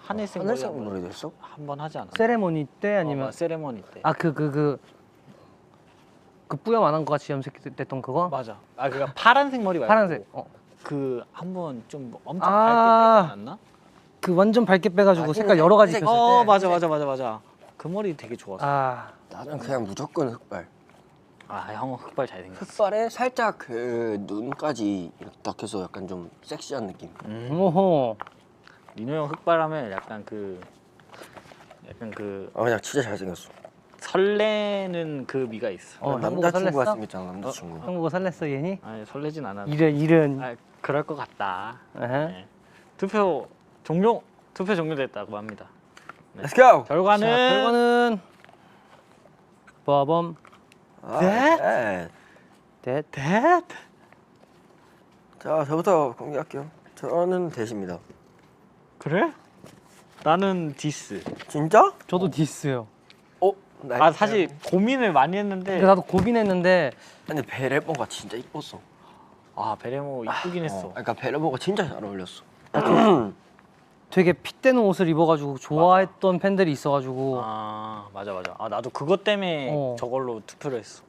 하늘색
하늘색
머리
머리 됐어?
한번 하지 않았나?
세레모니 때 아니면
세레머니 때.
그 뿌염 안 한 거 같이 염색됐던 그거?
맞아. 그러니까 파란색 머리 말고
파란색.
그 한번 좀 엄청
아.
밝게 빼지 않았나?
그 완전 밝게 빼가지고
흰색,
색깔 여러 가지
흰색.
폈을 때.
맞아. 그 머리 되게 좋았어.
나는 그냥 무조건 흑발.
형 흑발 잘생겼어.
흑발에 살짝 그 눈까지 이렇게 딱 해서 약간 좀 섹시한 느낌.
오호.
민호 형 흑발하면 약간 그
그냥 진짜 잘생겼어.
설레는 그 미가 있어.
남자친구가
설렜어?
생겼잖아 남자친구.
형 보고 설렜어 얘니?
아니 설레진 않았는데.
이런.
아 그럴 것 같다.
에헤.
네. 투표 종료됐다고 합니다.
Let's go.
결과는
자, 결과는 빠밤.
네.
대.
자 저부터 공개할게요. 저는 대시입니다.
그래? 나는 디스.
진짜?
저도 디스요.
아 사실 고민을 많이 했는데
근데 나도 고민했는데
근데 베레모가 진짜 이뻤어.
아 베레모 이쁘긴 했어.
그러니까 베레모가 진짜 잘 어울렸어.
되게 핏대는 옷을 입어가지고 좋아했던 팬들이 있어가지고
아 맞아. 아 나도 그것 때문에 저걸로 투표를 했어.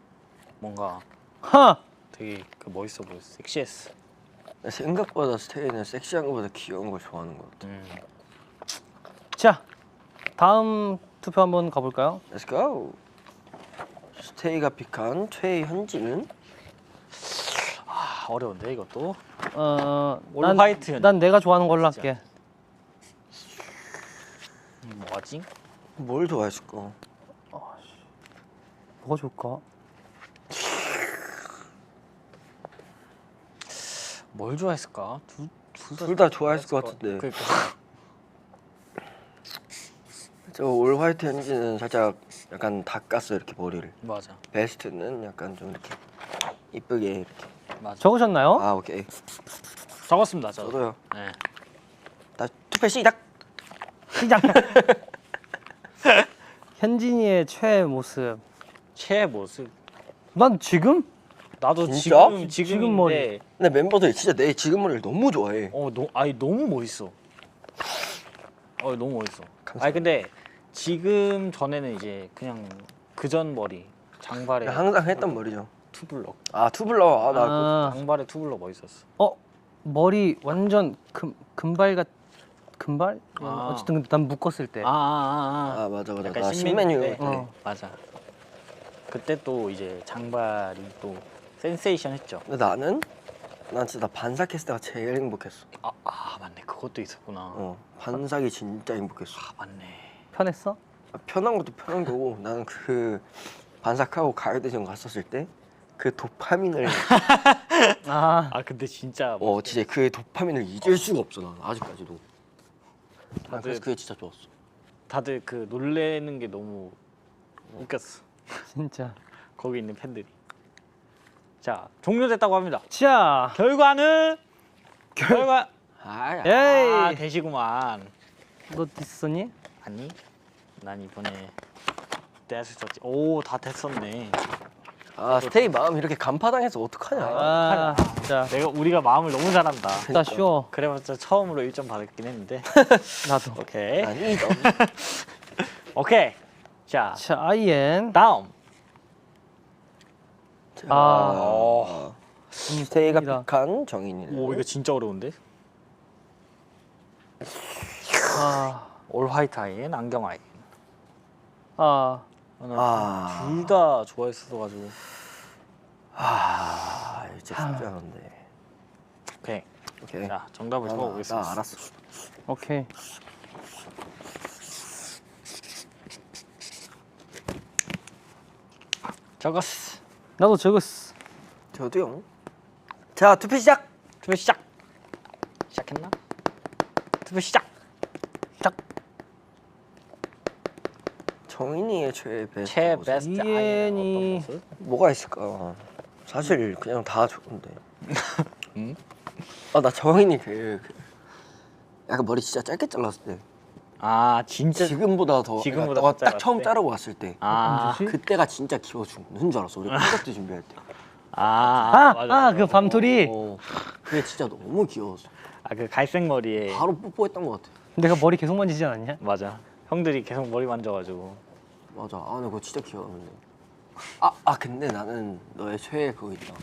뭔가
하!
되게 멋있어 보였어. 섹시했어.
생각보다 스테이는 섹시한 것보다 귀여운 걸 좋아하는 것 같아.
자, 다음 투표 한번 가볼까요?
Let's go. 스테이가 픽한 최현진은
아 어려운데 이것도.
난
화이트.
난 내가 좋아하는 걸로 할게.
뭐지?
뭘 좋아했을까?
뭐가 좋을까?
뭘 좋아했을까?
둘 다 좋아했을 것 같은데.
그러니까.
저 올 화이트 현진은 살짝 약간 닦았어 이렇게 머리를.
맞아.
베스트는 약간 좀 이렇게 이쁘게 이렇게.
맞아.
적으셨나요?
아 오케이.
적었습니다.
저도요.
네.
다 투표 시작.
시작. 현진이의 최애 모습.
최애 모습.
난 지금?
나도
진짜?
지금 머리.
근데 멤버들이 진짜 내 지금 머리를 너무 좋아해.
아니 너무 멋있어. 너무 멋있어.
감사합니다.
아니 근데 지금 전에는 이제 그냥 그전 머리 장발에
항상 했던 머리죠.
투블럭.
아 투블러. 아 나.
아,
장발에 투블럭 멋있었어.
머리 완전 금발?
아.
어쨌든 근데 난 묶었을 때.
아 맞아.
약간
나
신메뉴
신메뉴
때.
때.
맞아. 그때 또 이제 장발이 또 센세이션 했죠.
근데 난 진짜 반삭했을 때가 제일 행복했어.
맞네. 그것도 있었구나.
반삭이 진짜 행복했어.
맞네.
편했어?
편한 것도 편한 거고 나는 그 반삭하고 가요대전 갔었을 때 그 도파민을
근데 진짜
진짜 그 도파민을 잊을 수가 없어 난 아직까지도. 난 그래서 그게 진짜 좋았어.
다들 그 놀래는 게 너무 웃겼어.
진짜.
거기 있는 팬들이. 자 종료됐다고 합니다.
자,
결과
에이.
되시구만.
너 디스니?
아니 난 이번에 댄스 썼지. 오다 됐었네.
스테이 마음 이렇게 간파당해서 어떡하냐.
진짜.
우리가 마음을 너무 잘한다.
나 쉬워.
그래봤자 처음으로 1점 받았긴 했는데.
나도.
오케이.
아니
오케이. 자
자, 아이엔.
다음.
스테이가 픽한 정인이네.
오 이거 진짜 어려운데. 올 화이트 아이엔 안경 아이엔. 둘 다 좋아했어가지고.
이제 쉽지 않은데.
오케이. 자 정답을 적어보겠습니다.
나 알았어.
오케이.
적었어.
나도 적었어.
저도요. 자 투표 시작.
투표 시작. 시작했나? 투표 시작.
정인이의 최애
최
베스트.
베스트
이엔이-
아이엔 어떤 모습?
뭐가 있을까? 사실 그냥 다 좋은데.
응?
나 정인이 약간 머리 진짜 짧게 잘랐을 때.
진짜
지금보다 더.
지금보다
너가
더
딱 처음
짧았을 때?
자르고 왔을 때.
뭐지?
그때가 진짜 귀여워 죽는 줄 알았어. 우리 콘서트 준비할 때.
맞아.
그 밤토리.
그게 진짜 너무 귀여웠어.
그 갈색 머리에
바로 뽀뽀했던 것 같아.
내가 머리 계속 만지지 않았냐?
맞아. 형들이 계속 머리 만져가지고.
맞아. 근데 그거 진짜 귀여웠는데. 근데 나는 너의 최애 그거 있다.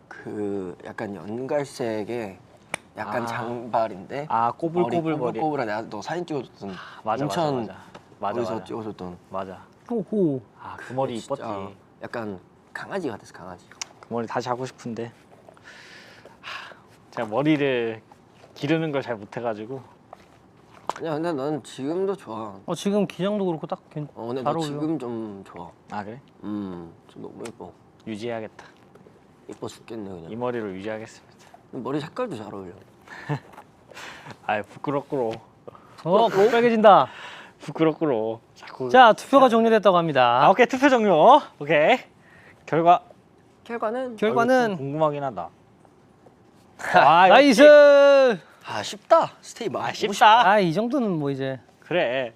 그 약간 연갈색의 약간 장발인데.
꼬불꼬불 머리.
꼬불꼬불한 내가 너 사진 찍어줬던.
맞아.
거기서 찍어줬던.
맞아.
호호.
그 머리
진짜
이뻤지.
약간 강아지 같았어 강아지.
그 머리 다시 하고 싶은데. 제가 머리를 기르는 걸 잘 못해가지고.
아니야 근데 난 지금도 좋아.
지금 기장도 그렇고 딱 잘
근데 너
어울려.
지금 좀 좋아.
아 그래?
좀 너무 예뻐.
유지해야겠다.
예뻐 죽겠네 그냥.
이 머리로 유지하겠습니다.
머리 색깔도 잘 어울려.
아 부끄럽구로.
빨개진다.
부끄럽구로. 자꾸.
자, 투표가 종료됐다고 합니다.
아 오케이 투표 종료. 오케이.
결과는
결과는
궁금하긴 하다.
나이스.
쉽다. 스테이 막
쉽다.
이 정도는 뭐 이제
그래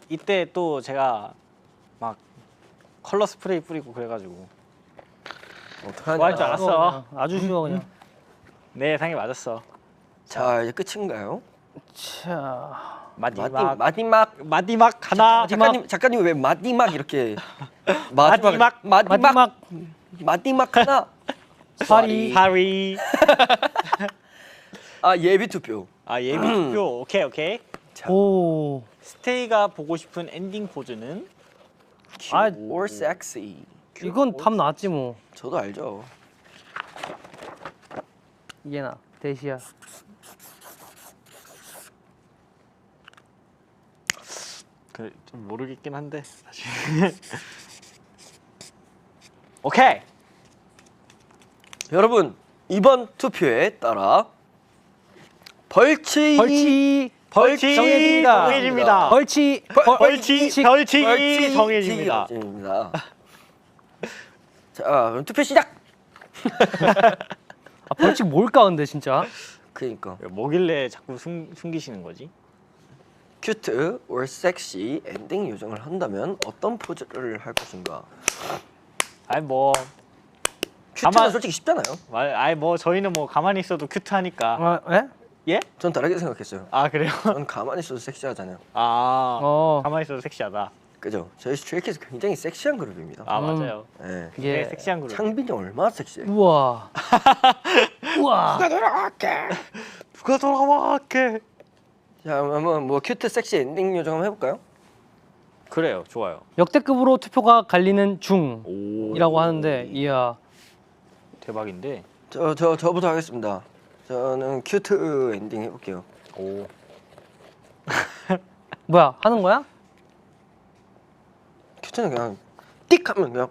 이때 또 제가 막 컬러 스프레이 뿌리고 그래가지고
어떡하냐.
좋아할 줄 알았어.
아주 쉬워 그냥.
내 예상이 맞았어.
자 이제 끝인가요?
자,
마지막
마지막
하나.
작가님 왜 마지막 이렇게
마지막
하나
파리.
예비 투표.
예비 투표. 오케이.
오.
스테이가 보고 싶은 엔딩 포즈는
Cute or sexy.
이건 답 나왔지 뭐.
저도 알죠.
이게나 대시야.
그래 좀 모르겠긴 한데 사실. 오케이.
여러분 이번 투표에 따라 벌칙
정해집니다.
벌칙
정해집니다.
자 그럼 투표 시작.
벌칙 뭘까 근데 진짜.
그니까
뭐길래 자꾸 숨기시는 거지?
큐트 or 섹시 엔딩 요정을 한다면 어떤 포즈를 할 것인가? 큐트는
가만-
솔직히 쉽잖아요.
저희는 뭐 가만히 있어도 큐트하니까. 예?
전 다르게 생각했어요.
아 그래요?
전 가만히 있어도 섹시하잖아요.
가만히 있어도 섹시하다.
그죠? 저희 스트레이키즈 굉장히 섹시한 그룹입니다.
맞아요.
네.
굉장히 섹시한 그룹.
창빈이 얼마나 섹시해?
우와.
누가 돌아와게.
자 한번 뭐 큐트 섹시 엔딩 요정 한번 해볼까요?
그래요, 좋아요.
역대급으로 투표가 갈리는
오.
중이라고 하는데 이야.
대박인데.
저부터 하겠습니다. 저는 큐트 엔딩 해볼게요.
오.
뭐야 하는 거야?
큐트는 그냥 띡 하면 그냥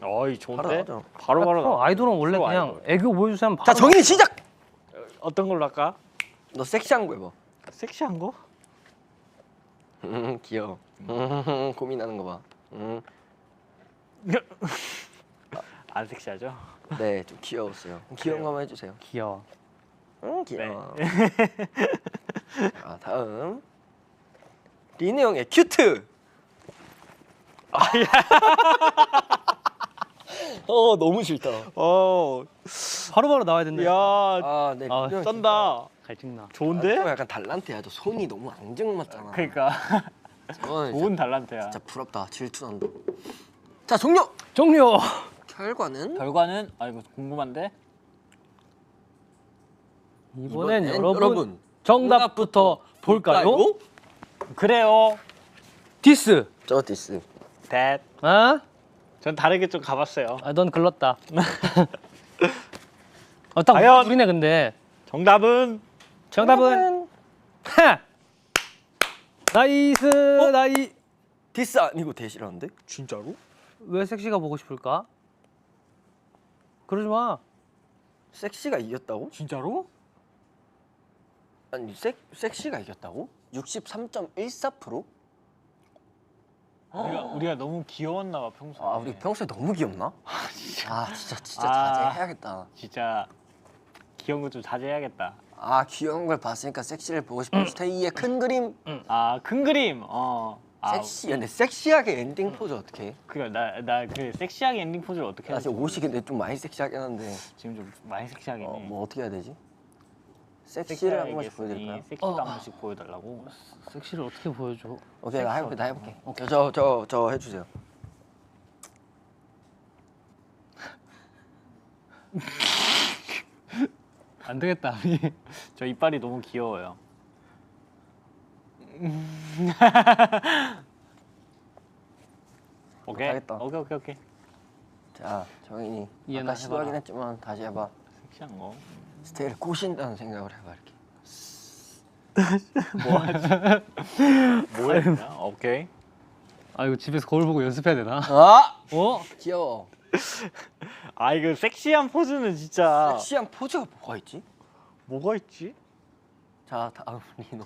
어이
바로
좋은데?
나오죠.
바로 나.
아이돌은 원래
프로
그냥
아이돌.
애교 보여주세요.
자 정인 시작.
어떤 걸로 할까?
너 섹시한 거 해봐.
섹시한 거?
귀여워. 고민하는 거 봐.
안 섹시하죠?
네, 좀 귀여웠어요. 귀여운 거만 해주세요.
귀여워.
귀여워. 자, 다음 리네 형의 큐트. 너무 싫다.
바로바로 나와야 된다.
야,
네.
아,
리네 형
쩐다.
갈증나.
좋은데?
좀 약간 달란트야. 저 손이 너무 앙증맞잖아.
그러니까
저는
좋은 달란트야.
진짜 부럽다. 질투난다. 자, 종료.
종료.
결과는
결과는 이거 궁금한데.
이번엔
이번엔
여러분 정답부터 볼까요?
그래요.
디스.
저 디스.
대. 전 다르게 좀 가봤어요.
넌 글렀다. 딱
과연?
우리네 근데.
정답은
하! 나이스.
디스 아니고 대시라는데?
진짜로?
왜 섹시가 보고 싶을까? 그러지 마.
섹시가 이겼다고?
진짜로?
아니 섹시가 이겼다고? 63.14%?
우리가 너무 귀여웠나 봐 평소에.
우리 평소에 너무 귀엽나? 진짜
아.
자제해야겠다.
진짜 귀여운 거 좀 자제해야겠다.
귀여운 걸 봤으니까 섹시를 보고 싶은 스테이의 큰 그림.
큰 그림.
섹시. 근데 섹시하게 엔딩 포즈 어떻게 해?
나 그 섹시하게 엔딩 포즈를 어떻게
나
해야
지금 옷이 근데 좀 많이 섹시하긴 한데
지금 좀 많이 섹시하긴 해.
뭐 어떻게 해야 되지? 섹시를 한 번씩 보여드릴까요?
섹시도 한 번씩 보여달라고.
섹시를 어떻게 보여줘?
오케이 나 해볼게.
오케이.
저 해주세요.
안 되겠다.
저 이빨이 너무 귀여워요. 오케이.
못하겠다.
오케이.
자 정인이
이해나
아까 시도하긴
해봐라.
했지만 다시 해봐.
섹시한 거.
스테이를 꼬신다는 생각을 해봐 이렇게.
뭐 했냐? 오케이.
아 이거 집에서 거울 보고 연습해야 되나?
아
어?
귀여워.
아 이거 섹시한 포즈는 진짜
섹시한 포즈가 뭐가 있지?
뭐가 있지?
자 다음 리노.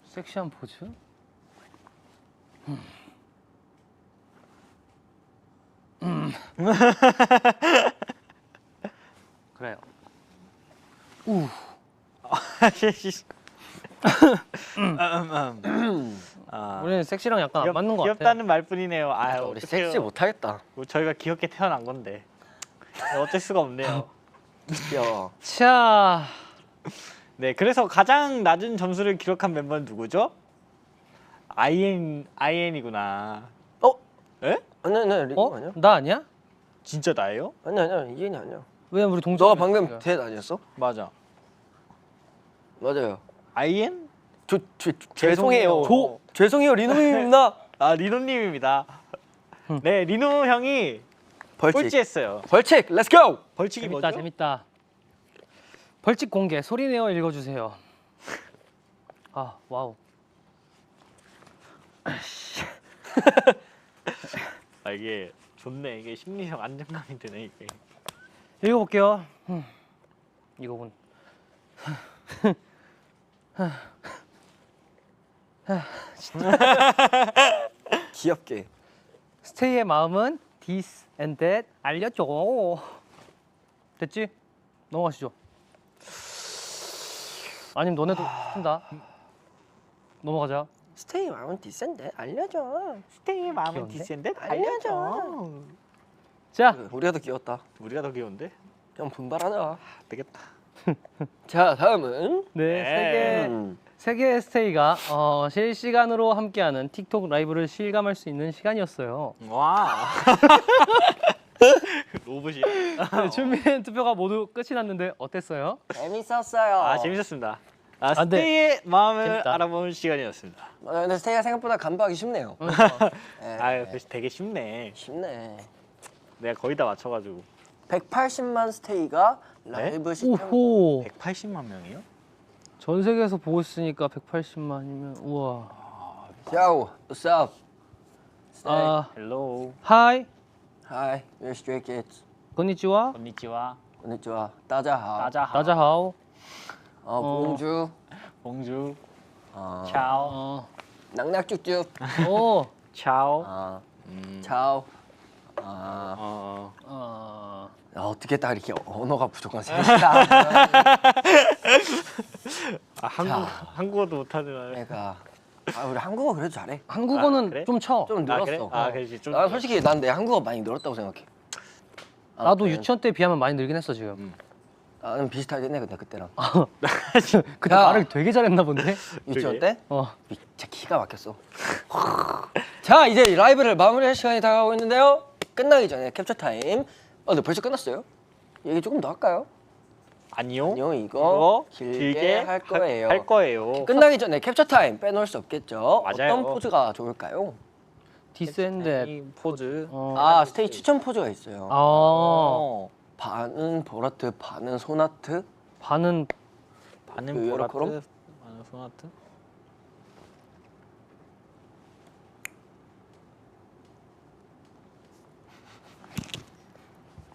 섹시한 포즈? 그래요.
아,
우리는 섹시랑 약간 안 맞는 것 같아.
귀엽다는 말뿐이네요. 아
우리
어떡해요.
섹시 못하겠다.
저희가 귀엽게 태어난 건데 어쩔 수가 없네요.
귀여워.
자,
네, 그래서 가장 낮은 점수를 기록한 멤버는 누구죠? IN이구나.
어?
에?
아니 리노
어?
아니야?
나 아니야?
진짜 나예요?
아니 이현이 아니야.
왜 우리 동생?
너가 방금 대아니었어
맞아.
맞아요.
IN?
죄송해요. 죄송해요 리노입니다.
아 리노님입니다. 네, 리노 형이
벌칙.
꼴찌했어요.
벌칙. 렛츠 고.
벌칙이
재밌다,
뭐죠?
재밌다. 벌칙 공개 소리 내어 읽어주세요. 아, 와우.
아 이게 좋네. 이게 심리적 안정감이 드네 이게.
읽어볼게요. 이거군.
귀엽게.
스테이의 마음은 this and that 알려줘. 됐지? 넘어가시죠. 아니면 너네도 시킨다. 넘어가자.
스테이 마음은 디센데 알려줘.
스테이의 마음은
귀여운데?
디센데
알려줘.
자,
우리가 더 귀엽다.
우리가 더 귀여운데?
그냥 분발하자.
되겠다.
자 다음은
네, 세계의 스테이가 실시간으로 함께하는 틱톡 라이브를 실감할 수 있는 시간이었어요.
와. 로봇이야.
네, 준비된 투표가 모두 끝이 났는데 어땠어요?
재밌었어요.
아 재밌었습니다. 아,
아, 네.
스테이의 마음을
재밌다.
알아보는 시간이었습니다.
근데 스테이가 생각보다 간파하기 쉽네요. 네,
아 되게 쉽네.
쉽네.
내가 거의 다 맞춰가지고.
180만 스테이가 라이브 시청.
오호.
180만 명이요?
전 세계에서 보고 있으니까 180만이면 우와.
Yo, what's up?
아,
헬로.
하이,
Hi, we're Stray Kids.
건니치와,
건니치와.
konnichiwa. 다자하.
다자하.
다자하오.
봉주.
봉주.
어,
차오.
낙낙쭉쭉.
오,
차오.
차오. 어떻게 딱 이렇게 언어가 부족한 셋이다.
아 한국어도 못하는.
내가 우리 한국어 그래도 잘해.
한국어는
아, 그래?
좀 쳐.
좀
아,
늘었어.
그래? 아, 그렇지. 좀.
난 솔직히 난 내 한국어 많이 늘었다고 생각해.
나도
아무튼
유치원 때 비하면 많이 늘긴 했어 지금.
나는 비슷하긴 해 근데 그때랑.
그때
야.
말을 되게 잘했나 본데.
유치원
그래?
때?
어.
진짜 기가 막혔어. 자 이제 라이브를 마무리할 시간이 다가오고 있는데요. 끝나기 전에 캡처 타임. 근데 벌써 끝났어요? 얘기 조금 더 할까요?
아니요.
아니요 이거 길게 할 거예요.
할 거예요.
끝나기 전에 캡처 타임 빼놓을 수 없겠죠.
맞아요.
어떤 포즈가 좋을까요?
디센데.
이 포즈.
스테이 추천 포즈가 있어요.
어.
반은 보라트, 반은 소나트.
반은
반은
그
보라트.
요렇게로?
반은 소나트.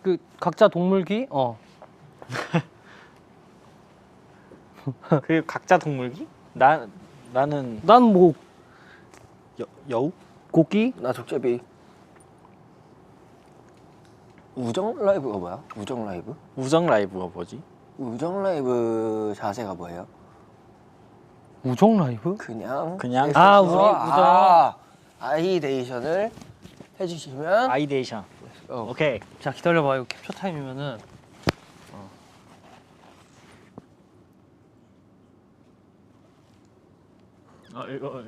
그 각자 동물기.
그 각자 동물기? 나는
난 뭐
여우?
고기.
나 적제비. 우정 라이브가 뭐야? 우정 라이브?
우정 라이브가 뭐지?
우정 라이브 자세가 뭐예요?
우정 라이브?
그냥
그냥
우리 우정.
아이데이션을 해주시면
아이데이션. 오케이.
자 기다려봐 이거 캡처 타임이면은.
이거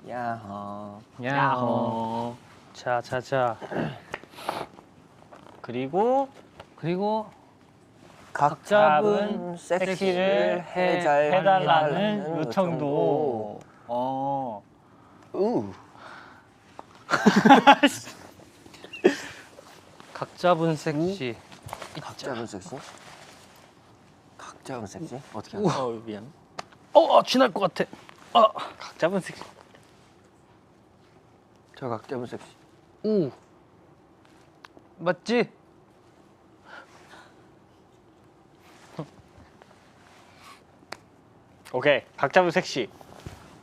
야호.
야호. 자.
그리고
각
잡은
잡은 섹시를
해달라는 요청도.
우.
각 잡은 섹시.
각 잡은 섹시? 각 잡은 섹시? 어떻게 하나?
미안.
지날 것 같아.
각 잡은 섹시.
저 각 잡은 섹시.
오. 맞지?
오케이. 각 잡은 섹시.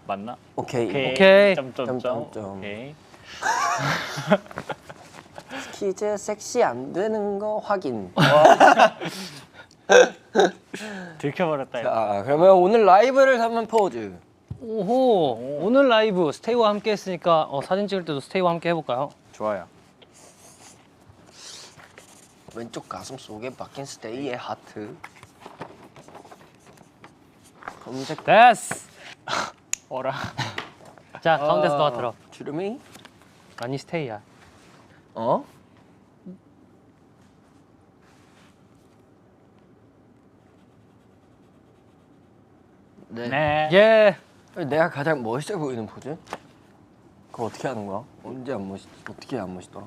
맞나?
오케이.
오케이.
점점점. 오케이.
퀴즈 섹시 안 되는 거 확인.
들켜버렸다. 이거.
자, 그러면 오늘 라이브를 삼는 포즈.
오호. 오늘 라이브 스테이와 함께 했으니까 사진 찍을 때도 스테이와 함께 해볼까요?
좋아요.
왼쪽 가슴 속에 박힌 스테이의 하트. 검색.
됐어.
어라.
자, 가운데서 너가 들어.
주름이?
아니, 스테이야.
어? 네.
네.
예.
내가 가장 멋있어 보이는 포즈? 그거 어떻게 하는 거야? 어떻게 안 멋있더라?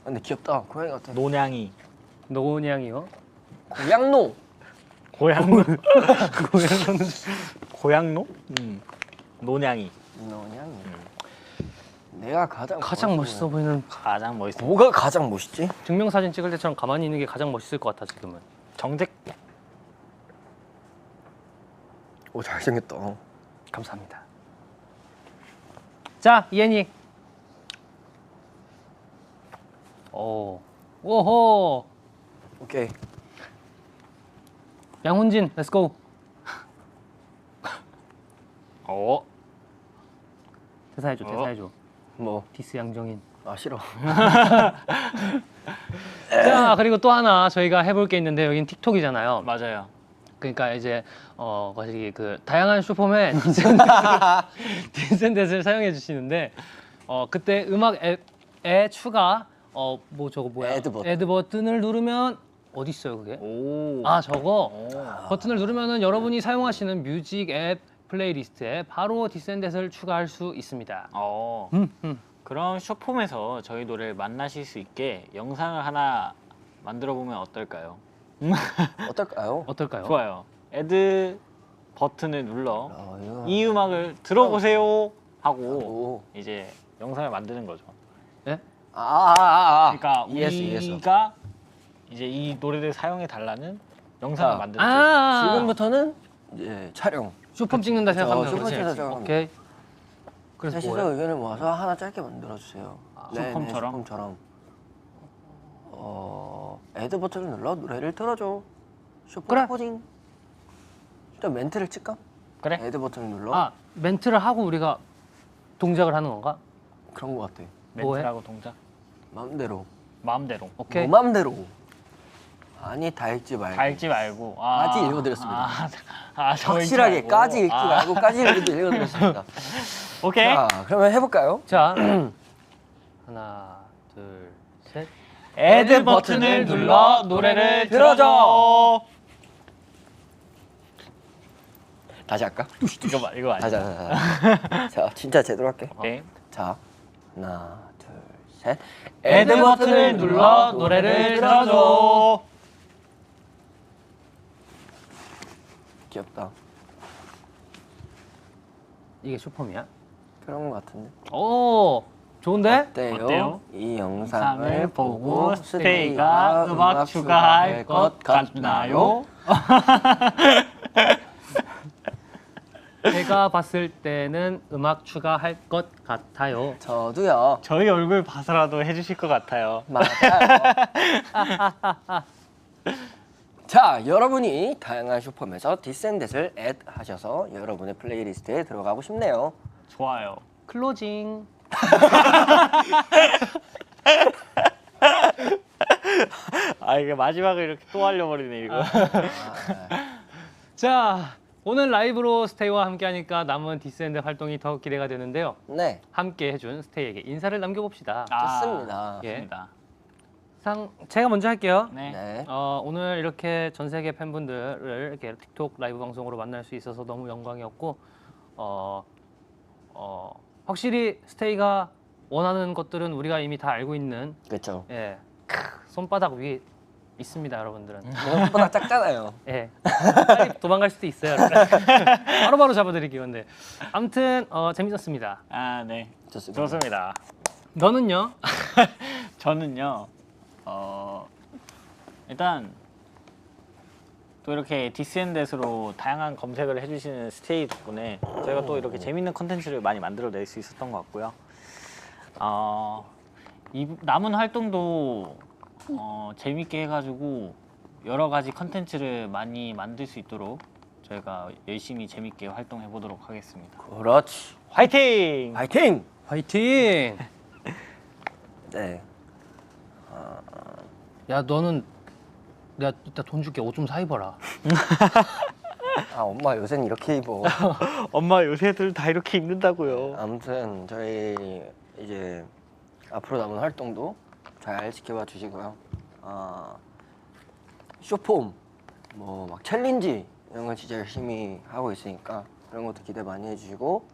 근데 귀엽다. 고양이 같아.
노냥이.
노냥이요?
고양노.
고양노. 고양노? 노냥이.
노냥이. 내가 가장
멋있어 보이는
가장 멋있어.
뭐가 가장 멋있지?
증명사진 찍을 때처럼 가만히 있는 게 가장 멋있을 것 같아 지금은.
정색.
오 잘생겼다.
감사합니다. 자, 이엔이. 오호.
오케이.
양훈진, 렛츠고. 대사해줘.
뭐?
디스 양정인.
아 싫어.
자, 그리고 또 하나 저희가 해볼 게 있는데 여긴 틱톡이잖아요.
맞아요.
그러니까 이제 거기 그 다양한 슈퍼맨 디센댓을 사용해 주시는데 그때 음악 앱에 추가 뭐 저거 뭐야?
애드
버튼을 누르면 어디 있어요 그게?
오.
저거 버튼을 누르면은 여러분이 사용하시는 뮤직 앱 플레이리스트에 바로 디센댓을 추가할 수 있습니다.
그럼 쇼폼에서 저희 노래를 만나실 수 있게 영상을 하나 만들어 보면 어떨까요?
어떨까요?
좋아요. 애드 버튼을 눌러
이거.
이 음악을 들어보세요 하고
오.
이제 영상을 만드는 거죠.
네?
그러니까
이해했어.
우리가 이제 이 노래를 사용해 달라는 영상을 만드는 거죠.
지금부터는 이제 촬영.
쇼폼 찍는다 생각하면
쇼폼
그렇지?
찍는다 생각하면.
오케이. 그래서
셋이서
뭐예요?
의견을 모아서 하나 짧게 만들어 주세요.
쇼폼처럼?
쇼폼처럼. 애드 버튼을 눌러 노래를 틀어줘. 쇼폼
그래.
포징. 일단 멘트를 칠까?
그래.
애드 버튼을 눌러.
멘트를 하고 우리가 동작을 하는 건가?
그런 거 같아.
멘트라고 동작.
마음대로.
오케이.
뭐 맘대로. 아니 다 읽지 말고.
다 읽지 말고.
까지 읽어드렸습니다. 확실하게
말고.
까지 읽지 말고 까지 읽어드렸습니다.
오케이.
자, 그러면 해볼까요?
자, 하나, 둘, 셋.
애드 버튼을 눌러 노래를 들어줘.
다시 할까?
이거 아니야.
다시. 자, 진짜 제대로 할게.
오케이.
자, 하나, 둘, 셋.
애드 버튼을 눌러 노래를 들어줘.
귀엽다.
이게 쇼폼이야?
그런 거 같은데.
오, 좋은데?
어때요?
이 영상을 보고
스테이가 음악 추가할 것 같나요?
제가 봤을 때는 음악 추가할 것 같아요.
저도요.
저희 얼굴 봐서라도 해주실 것 같아요.
맞아요. 자, 여러분이 다양한 쇼폼에서 디센댓을 앱하셔서 여러분의 플레이리스트에 들어가고 싶네요.
좋아요.
클로징.
이게 마지막에 이렇게 또 알려버리네 이거.
자, 오늘 라이브로 스테이와 함께하니까 남은 디센댓 활동이 더 기대가 되는데요.
네,
함께 해준 스테이에게 인사를 남겨봅시다.
좋습니다.
예.
좋습니다.
제가 먼저 할게요.
네.
네.
오늘 이렇게 전 세계 팬분들을 이렇게 틱톡 라이브 방송으로 만날 수 있어서 너무 영광이었고, 확실히 스테이가 원하는 것들은 우리가 이미 다 알고 있는,
그렇죠.
예, 손바닥 위 있습니다, 여러분들은.
생각보다 작잖아요.
예. 빨리 도망갈 수도 있어요. 여러분. 바로바로 잡아드릴게요. 근데 아무튼 재밌었습니다.
아, 네.
좋습니다.
좋습니다.
너는요?
저는요. 일단 또 이렇게 디스앤댓으로 다양한 검색을 해주시는 스테이 덕분에 저희가 또 이렇게 재밌는 컨텐츠를 많이 만들어낼 수 있었던 것 같고요. 이 남은 활동도 재밌게 해가지고 여러 가지 컨텐츠를 많이 만들 수 있도록 저희가 열심히 재밌게 활동해 보도록 하겠습니다.
그렇지.
화이팅!
파이팅!
화이팅!
네.
야, 너는 내가 이따 돈 줄게. 옷 좀 사 입어라.
아 엄마 요새는 이렇게 입어.
엄마 요새들 다 이렇게 입는다고요.
아무튼 저희 이제 앞으로 남은 활동도 잘 지켜봐 주시고요. 쇼폼, 뭐 막 챌린지 이런 거 진짜 열심히 하고 있으니까 그런 것도 기대 많이 해주시고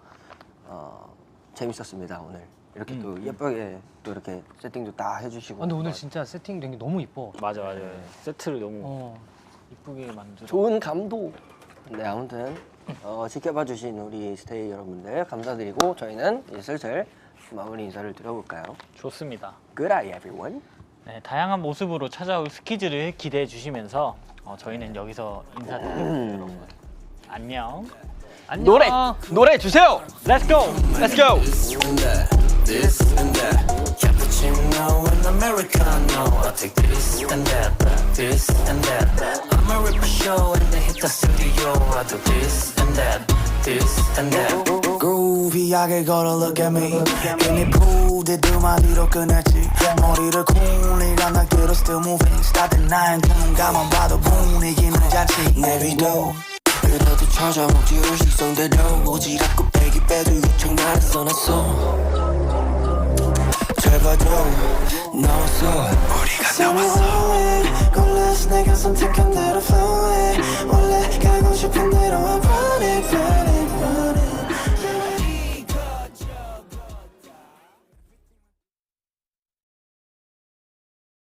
재밌었습니다 오늘. 이렇게 또 예쁘게 또 이렇게 세팅도 다 해주시고.
근데 오늘 진짜 세팅된 게 너무 이뻐.
맞아. 세트를 너무 이쁘게 만들어.
좋은 감독. 네 아무튼 지켜봐 주신 우리 스테이 여러분들 감사드리고 저희는 이제 슬슬 마무리 인사를 드려볼까요?
좋습니다.
Good eye everyone.
네, 다양한 모습으로 찾아올 스키즈를 기대해 주시면서 저희는 여기서 인사드립니다, 여러분. 안녕.
안녕.
노래 주세요.
Let's go.
Let's go.
This and that, cappuccino and americano. I'll take this and that, this and that. I'ma rip a show and then hit the studio. I'll do this and that, this and that.
Groovy, gotta look at me. 이미 부대들만 이로 끝냈지. 머리를 굴리란 날개로 still moving. started 나의 눈감만 봐도 분위기는 잔치. 내비도 그래도 찾아먹지 식성대로 오지랖 곱빼기 빼도 요청 나를 써놨어. 잘 봐도 나왔어. 우리가 나왔어. 골라서 내가 선택한 대로 flow it. 원래 가고 싶은 대로 I run it.